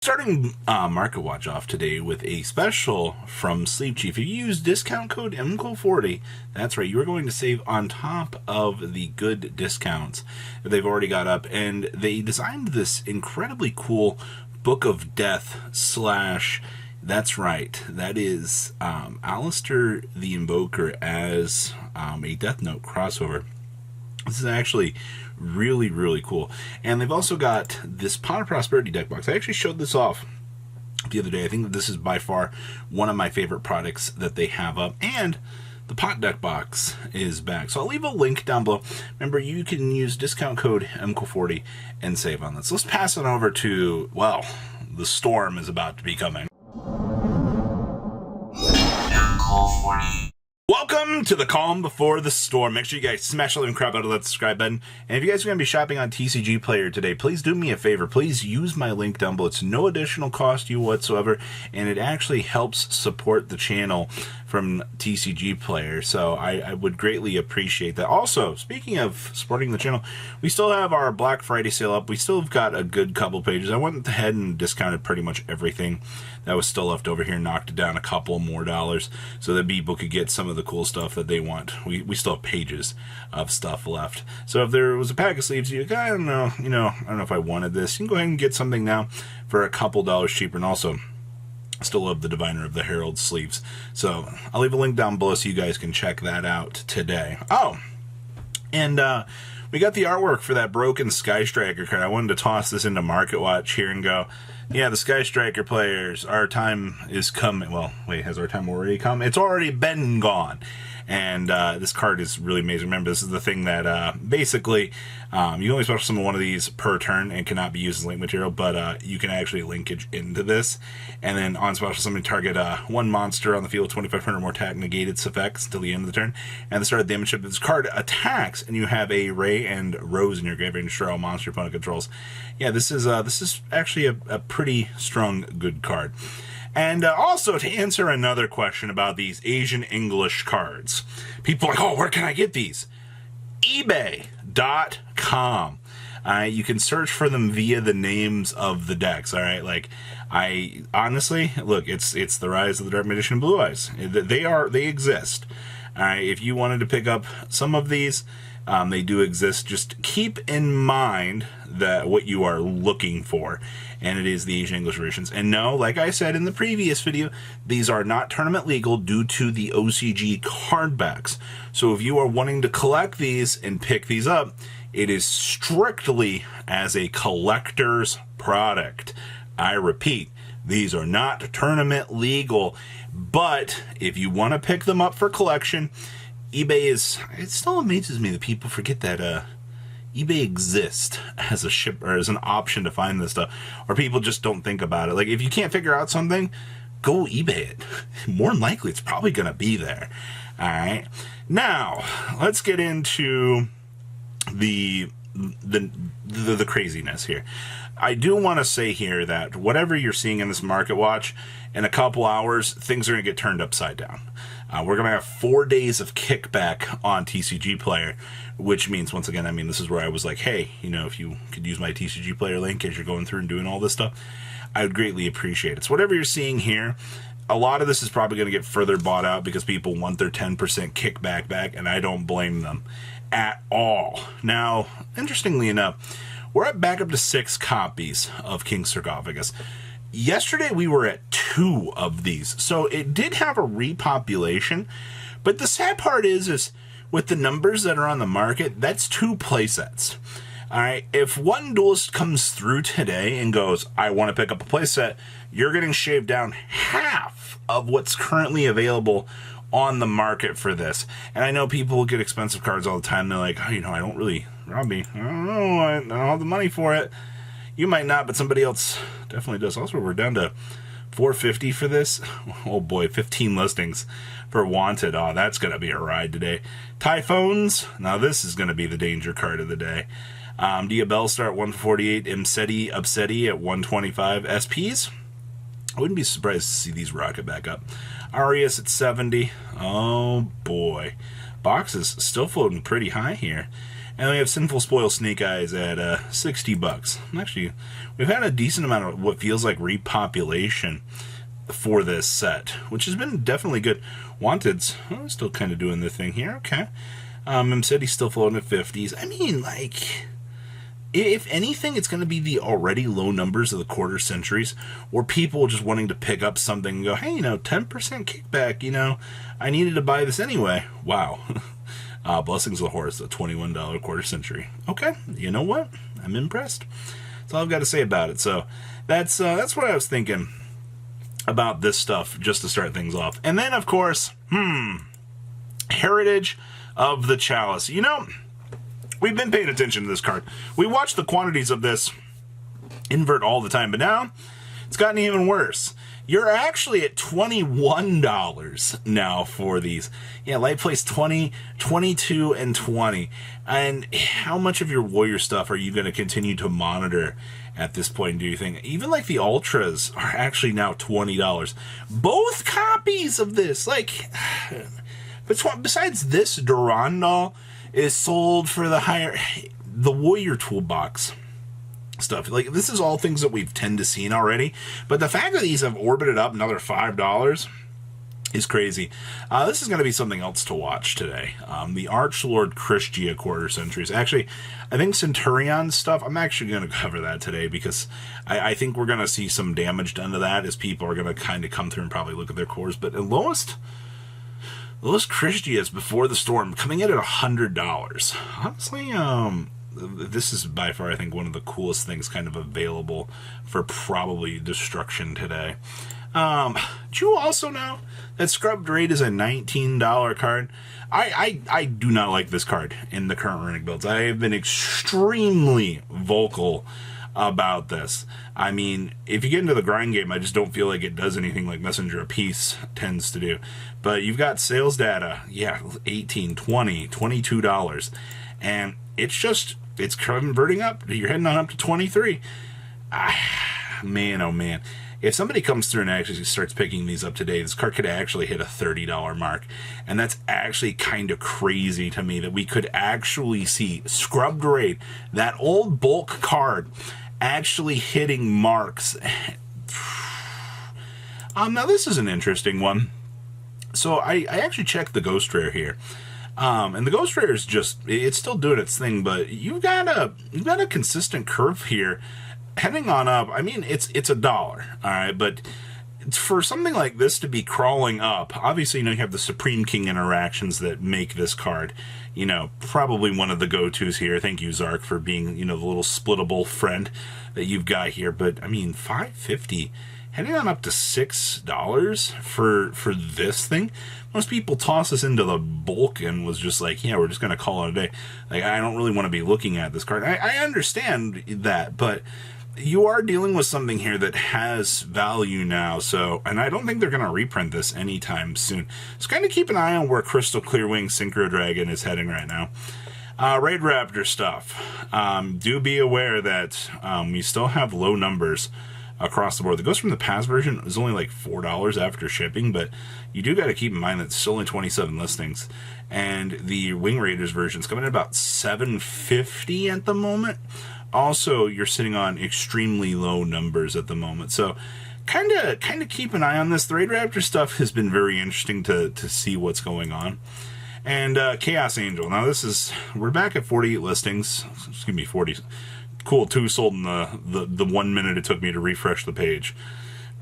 Starting Market Watch off today with a special from Sleep Chief. If you use discount code MCO40, that's right, you're going to save on top of the good discounts that they've already got up. And they designed this incredibly cool Book of Death slash, that's right, that is Alistair the Invoker as a Death Note crossover. This is actually really cool. And they've also got this Pot of Prosperity deck box. I actually showed this off the other day. I think that this is by far one of my favorite products that they have up. And the Pot deck box is back. So I'll leave a link down below. Remember, you can use discount code MCO40 and save on this. Let's pass it over to, well, the storm is about to be coming. MCO40. Welcome to the calm before the storm. Make sure you guys smash the crap out of that subscribe button. And if you guys are going to be shopping on TCG Player today, please do me a favor. Please use my link down below. It's no additional cost to you whatsoever, and it actually helps support the channel from TCG Player. So I would greatly appreciate that. Also, speaking of supporting the channel, we still have our Black Friday sale up. We still have got a good couple pages. I went ahead and discounted pretty much everything that was still left over here, knocked it down a couple more dollars so that people could get some of the cool stuff that they want. We still have pages of stuff left. So if there was a pack of sleeves, you I don't know if I wanted this, you can go ahead and get something now for a couple dollars cheaper. And also, still love the Diviner of the Herald sleeves. So I'll leave a link down below so you guys can check that out today. Oh, and we got the artwork for that broken Sky Striker card. I wanted to toss this into Market Watch here and go, yeah, the Sky Striker players, our time is coming. Well, wait, has our time already come? It's already been gone. And this card is really amazing. Remember, this is the thing that basically you only special summon one of these per turn and cannot be used as link material, but you can actually linkage into this. And then on special summon, target one monster on the field, 2,500 or more attack, negate its effects until the end of the turn. And the start of the damage, if this card attacks and you have a Ray and Rose in your graveyard and destroy all monster your opponent controls. Yeah, this is actually a pretty strong, good card. And also, to answer another question about these Asian English cards, people are like, oh, where can I get these? eBay.com. You can search for them via the names of the decks, all right? Like, I honestly, look, it's the Rise of the Dark Magician and Blue Eyes. They exist. All right, if you wanted to pick up some of these, they do exist. Just keep in mind that what you are looking for, and it is the Asian English versions. And no, like I said in the previous video, these are not tournament legal due to the OCG card backs. So if you are wanting to collect these and pick these up, it is strictly as a collector's product. I repeat, these are not tournament legal, but if you want to pick them up for collection, eBay it still amazes me that people forget that eBay exists as a ship or as an option to find this stuff, or people just don't think about it. Like, if you can't figure out something, go eBay it. More than likely, it's probably going to be there. All right. Now, let's get into the craziness here. I do want to say here that whatever you're seeing in this Market Watch, in a couple hours, things are going to get turned upside down. We're going to have 4 days of kickback on TCG Player, which means, once again, I mean, this is where I was like, hey, if you could use my TCG Player link as you're going through and doing all this stuff, I would greatly appreciate it. So whatever you're seeing here, a lot of this is probably going to get further bought out because people want their 10% kickback back, and I don't blame them at all. Now, interestingly enough, we're back up to 6 copies of King Sarcophagus. Yesterday we were at 2 of these, so it did have a repopulation, but the sad part is with the numbers that are on the market, that's 2 playsets. Alright, if one duelist comes through today and goes, I want to pick up a playset, you're getting shaved down half of what's currently available on the market for this. And I know people will get expensive cards all the time. They're like, oh, I don't really, Robbie, I don't know, I don't have the money for it. You might not, but somebody else definitely does. Also, we're down to $450 for this. Oh boy, 15 listings for Wanted. Oh, that's going to be a ride today. Typhoons. Now this is going to be the danger card of the day. Diabellstar at 148. Upseti at 125. SPs. I wouldn't be surprised to see these rocket back up. Arias at 70. Oh boy. Box is still floating pretty high here. And then we have Sinful Spoil Snake Eyes at $60. Actually, we've had a decent amount of what feels like repopulation for this set, which has been definitely good. Wanted's still kind of doing the thing here. Okay. City's still floating at 50s. I mean, like, if anything, it's going to be the already low numbers of the quarter centuries, or people just wanting to pick up something and go, hey, 10% kickback, I needed to buy this anyway. Wow. Blessings of the Horse, a $21 quarter century. Okay, you know what? I'm impressed. That's all I've got to say about it. So that's what I was thinking about this stuff, just to start things off. And then, of course, Heritage of the Chalice. We've been paying attention to this card. We watch the quantities of this invert all the time, but now it's gotten even worse. You're actually at $21 now for these. Yeah, Light Place 20, 22, and 20. And how much of your Warrior stuff are you going to continue to monitor at this point, do you think? Even like the Ultras are actually now $20. Both copies of this, besides this, Durandal is sold for the Warrior Toolbox stuff. Like, this is all things that we've tend to seen already, but the fact that these have orbited up another $5 is crazy. This is going to be something else to watch today. The Archlord Christia quarter centuries. Actually, I think Centurion stuff, I'm actually going to cover that today, because I think we're going to see some damage done to that as people are going to kind of come through and probably look at their cores. But at lowest Christias before the storm coming in at $100. Honestly, this is by far, I think, one of the coolest things kind of available for probably destruction today. Do you also know that Scrubbed Raid is a $19 card? I do not like this card in the current Runic builds. I have been extremely vocal about this. I mean, if you get into the grind game, I just don't feel like it does anything like Messenger of Peace tends to do. But you've got sales data, $18, $20, $22. And it's converting up. You're heading on up to 23. Man, oh man. If somebody comes through and actually starts picking these up today, this card could actually hit a $30 mark. And that's actually kind of crazy to me, that we could actually see Scrubbed Raid, that old bulk card, actually hitting marks. Now this is an interesting one. So I actually checked the Ghost Rare here. And the Ghost Rare is it's still doing its thing, but you've got a consistent curve here heading on up. I mean, it's $1, all right, but for something like this to be crawling up, obviously, you have the Supreme King interactions that make this card, probably one of the go-tos here. Thank you, Zark, for being, the little splittable friend that you've got here. But I mean, $5.50, heading on up to $6 for this thing. Most people toss this into the bulk and was just like, we're just going to call it a day. Like, I don't really want to be looking at this card. I understand that, but you are dealing with something here that has value now, and I don't think they're going to reprint this anytime soon. So kind of keep an eye on where Crystal Clearwing Synchro Dragon is heading right now. Raid Raptor stuff. Do be aware that we still have low numbers across the board. The Ghost from the Past version is only like $4 after shipping, but you do got to keep in mind that it's still only 27 listings. And the Wing Raiders version is coming in about $7.50 at the moment. Also, you're sitting on extremely low numbers at the moment. So kind of keep an eye on this. The Raid Raptor stuff has been very interesting to see what's going on. And Chaos Angel. Now we're back at 48 listings. Excuse me, 40. Cool, 2 sold in the 1 minute it took me to refresh the page.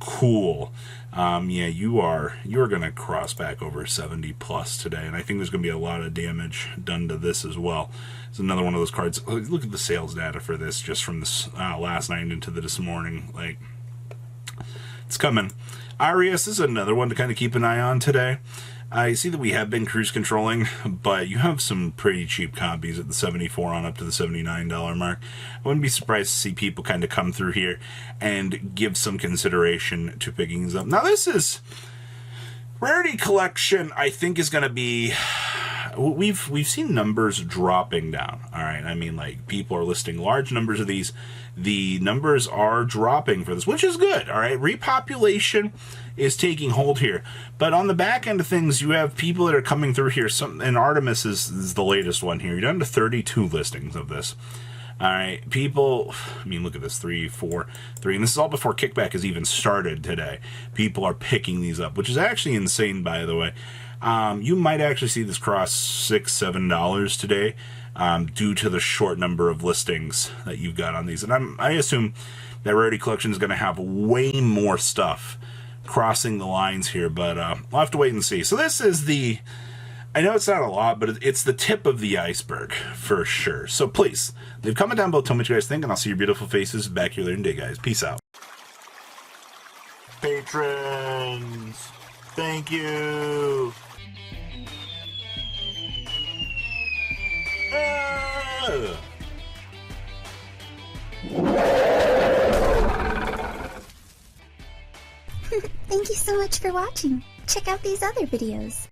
Cool. You're going to cross back over 70 plus today, and I think there's going to be a lot of damage done to this as well. It's another one of those cards. Look at the sales data for this just from this last night into this morning. Like, it's coming. Arius is another one to kind of keep an eye on today. I see that we have been cruise controlling, but you have some pretty cheap copies at the 74 on up to the $79 mark. I wouldn't be surprised to see people kind of come through here and give some consideration to picking these up. Now, this is Rarity Collection, I think, is going to be we've seen numbers dropping down. All right, I mean, like, people are listing large numbers of these. The numbers are dropping for this, which is good. All right, repopulation is taking hold here, but on the back end of things, you have people that are coming through here. And Artemis is the latest one here. You're down to 32 listings of this. All right, people, I mean, look at this, 3, 4, 3, and this is all before Kickback has even started today. People are picking these up, which is actually insane, by the way. You might actually see this cross $6, $7 today, due to the short number of listings that you've got on these. And I assume that Rarity Collection is going to have way more stuff crossing the lines here, but we'll have to wait and see. So this is I know it's not a lot, but it's the tip of the iceberg for sure. So please, leave a comment down below, tell me what you guys think, and I'll see your beautiful faces back here later in the day, guys. Peace out. Patrons, thank you. Thank you so much for watching. Check out these other videos.